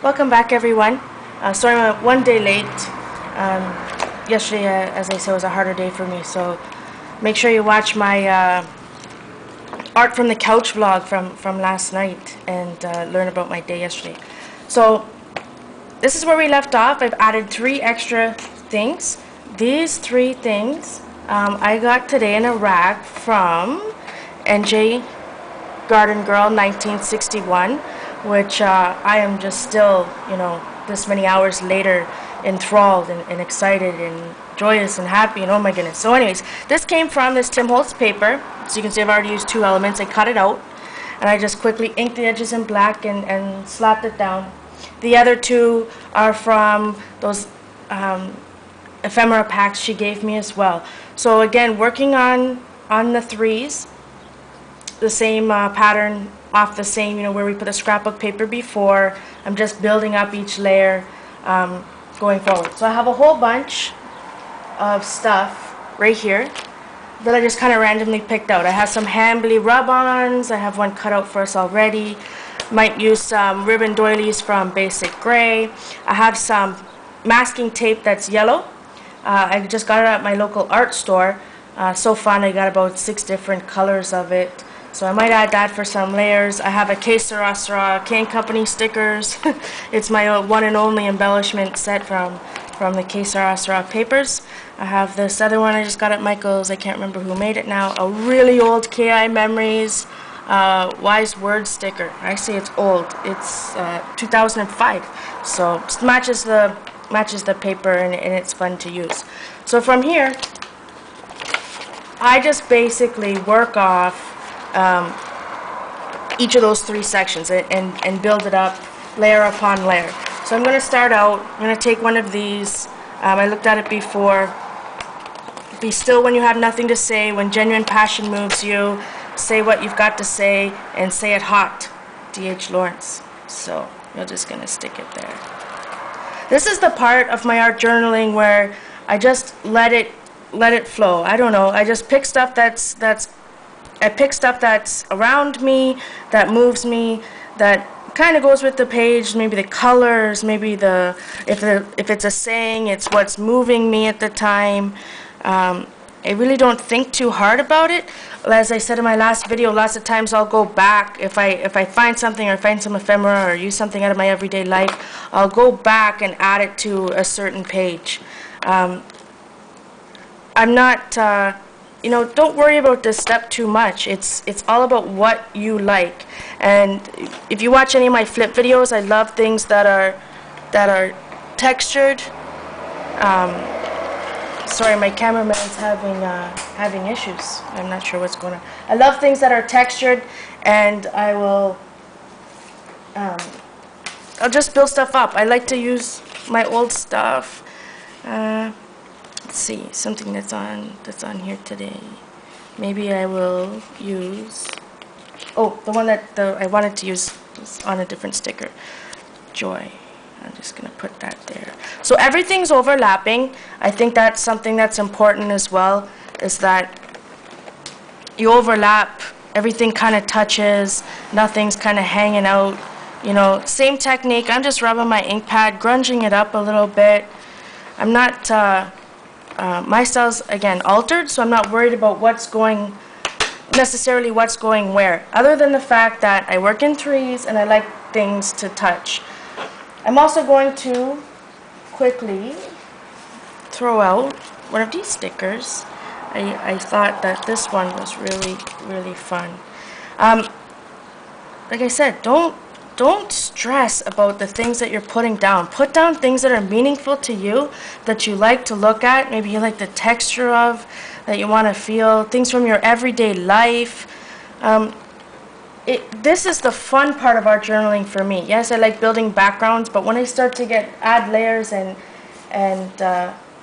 Welcome back, everyone. Sorry I'm one day late. Yesterday, as I said, was a harder day for me, so make sure you watch my art from the couch vlog from last night and learn about my day yesterday. So this is where we left off. I've added 3 extra things. These 3 things I got today in a rack from NJ Garden Girl 1961, which I am just still, this many hours later, enthralled and excited and joyous and happy, and oh my goodness. So anyways, this came from this Tim Holtz paper. So you can see I've already used 2 elements. I cut it out and I just quickly inked the edges in black and slapped it down. The other 2 are from those ephemera packs she gave me as well. So again, working on the 3s, the same pattern off the same, where we put the scrapbook paper before. I'm just building up each layer going forward. So I have a whole bunch of stuff right here that I just kind of randomly picked out. I have some Hambly rub-ons. I have one cut out for us already. Might use some ribbon doilies from Basic Gray. I have some masking tape that's yellow. I just got it at my local art store. So fun. I got about 6 different colors of it. So I might add that for some layers. I have a Que Sera Sera Cane Company stickers. It's my one and only embellishment set from the Que Sera Sera papers. I have this other one I just got at Michael's. I can't remember who made it now. A really old KI Memories Wise Word sticker. I say it's old. It's 2005. So it matches the paper and it's fun to use. So from here, I just basically work off each of those 3 sections and build it up layer upon layer. So I'm going to start out, I'm going to take one of these. I looked at it before. Be still when you have nothing to say, when genuine passion moves you. Say what you've got to say and say it hot. D.H. Lawrence. So you're just going to stick it there. This is the part of my art journaling where I just let it flow. I don't know. I just pick stuff I pick stuff that's around me, that moves me, that kind of goes with the page. Maybe the colors, maybe if it's a saying, it's what's moving me at the time. I really don't think too hard about it. As I said in my last video, lots of times I'll go back if I find something or find some ephemera or use something out of my everyday life. I'll go back and add it to a certain page. I'm not. Don't worry about this step too much. It's all about what you like. And if you watch any of my flip videos, I love things that are textured. Sorry, my cameraman's having issues. I'm not sure what's going on. I love things that are textured, and I'll just build stuff up. I like to use my old stuff. Let's see, something that's on here today. Maybe I will use, the one that I wanted to use is on a different sticker. Joy. I'm just going to put that there. So everything's overlapping. I think that's something that's important as well, is that you overlap, everything kind of touches, nothing's kind of hanging out. Same technique. I'm just rubbing my ink pad, grunging it up a little bit. I'm not... my style's, again, altered, so I'm not worried about necessarily what's going where, other than the fact that I work in 3s and I like things to touch. I'm also going to quickly throw out one of these stickers. I thought that this one was really, really fun. Like I said, don't stress about the things that you're putting down. Put down things that are meaningful to you, that you like to look at, maybe you like the texture of, that you want to feel, things from your everyday life. This is the fun part of art journaling for me. Yes, I like building backgrounds, but when I start to add layers and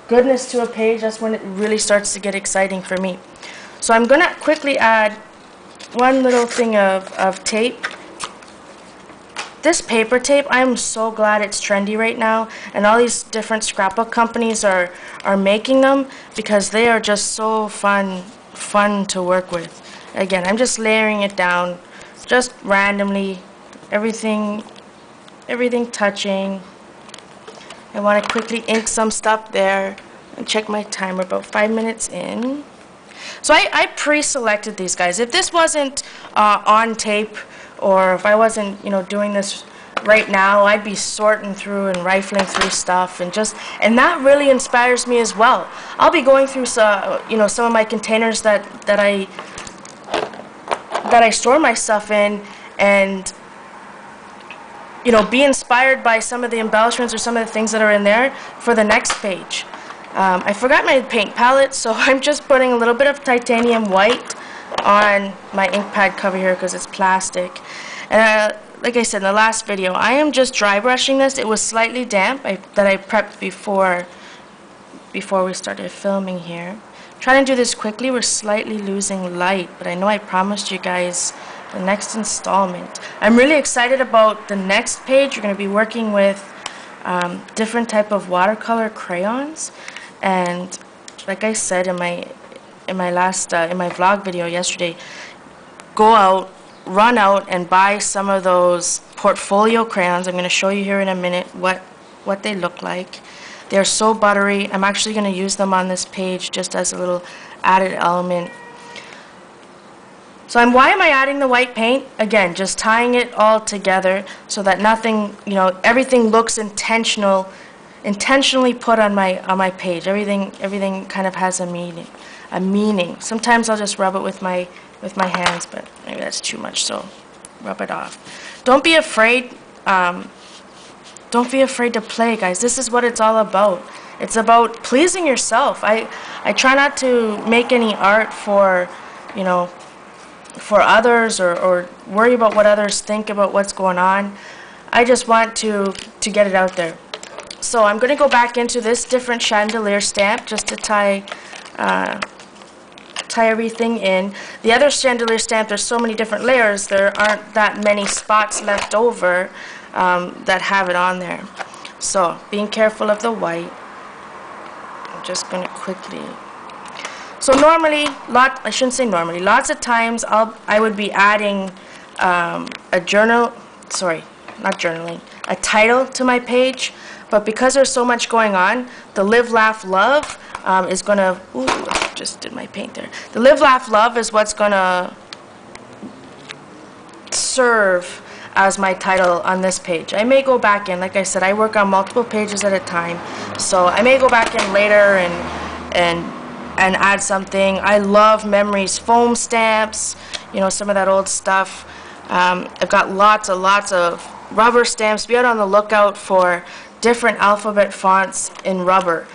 goodness to a page, that's when it really starts to get exciting for me. So I'm going to quickly add one little thing of tape. This paper tape, I'm so glad it's trendy right now, and all these different scrapbook companies are making them because they are just so fun to work with. Again, I'm just layering it down just randomly. Everything everything touching. I want to quickly ink some stuff there and check my timer, about 5 minutes in. So I pre-selected these guys. If this wasn't on tape, or if I wasn't, you know, doing this right now, I'd be sorting through and rifling through stuff, and that really inspires me as well. I'll be going through you know, some of my containers that I store my stuff in, and you know, be inspired by some of the embellishments or some of the things that are in there for the next page. I forgot my paint palette, so I'm just putting a little bit of titanium white on my ink pad cover here because it's plastic. And like I said in the last video, I am just dry brushing this. It was slightly damp that I prepped before we started filming here. Trying to do this quickly. We're slightly losing light, but I know I promised you guys the next installment. I'm really excited about the next page. We're going to be working with different type of watercolor crayons, and like I said in my vlog video yesterday, go out, run out and buy some of those portfolio crayons. I'm going to show you here in a minute what they look like. They're so buttery. I'm actually going to use them on this page just as a little added element. So why am I adding the white paint? Again, just tying it all together so that nothing, you know, everything looks intentionally put on my page. Everything kind of has a meaning. Sometimes I'll just rub it with my hands, but maybe that's too much, so rub it off. Don't be afraid. Don't be afraid to play, guys. This is what it's all about. It's about pleasing yourself. I try not to make any art for, you know, for others, or worry about what others think about what's going on. I just want to get it out there. So I'm going to go back into this different chandelier stamp just to tie everything in. The other chandelier stamp, there's so many different layers, there aren't that many spots left over that have it on there. So being careful of the white. I'm just going to quickly. So normally, I shouldn't say normally, lots of times I would be adding a title to my page, but because there's so much going on, the Live, Laugh, Love is going to, ooh, I just did my paint there. The Live, Laugh, Love is what's going to serve as my title on this page. I may go back in, like I said, I work on multiple pages at a time, so I may go back in later and add something. I love Memories foam stamps, you know, some of that old stuff. I've got lots of rubber stamps. Be out on the lookout for different alphabet fonts in rubber.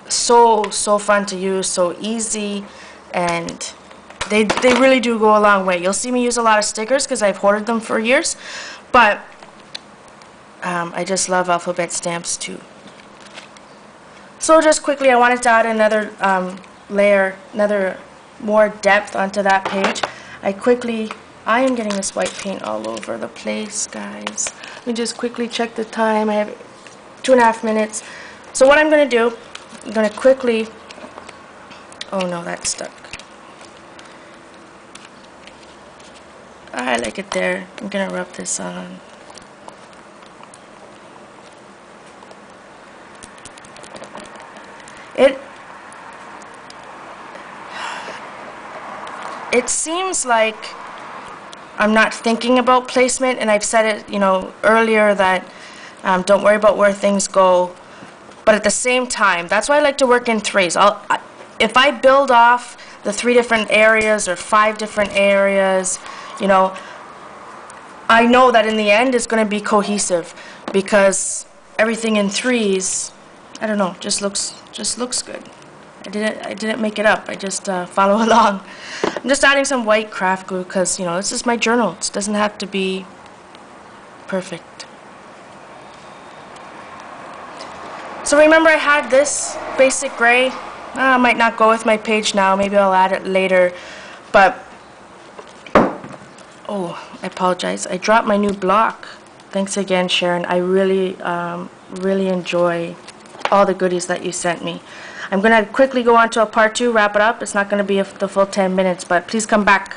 So fun to use, so easy, and they really do go a long way. You'll see me use a lot of stickers because I've hoarded them for years, but I just love alphabet stamps too. So just quickly, I wanted to add another layer, more depth onto that page. I am getting this white paint all over the place, guys. Let me just quickly check the time. I have 2.5 minutes. So what I'm going to do, I'm going to quickly, oh no, that's stuck. I like it there. I'm going to rub this on. It seems like I'm not thinking about placement, and I've said it, you know, earlier that don't worry about where things go, but at the same time, that's why I like to work in threes. If I build off the 3 different areas or 5 different areas, you know, I know that in the end it's going to be cohesive, because everything in threes, I don't know, just looks good. I didn't make it up. I just follow along. I'm just adding some white craft glue because, you know, this is my journal. It doesn't have to be perfect. So remember, I had this basic gray. I might not go with my page now. Maybe I'll add it later. But oh, I apologize. I dropped my new block. Thanks again, Sharon. I really enjoy all the goodies that you sent me. I'm going to quickly go on to a part 2, wrap it up. It's not going to be the full 10 minutes, but please come back.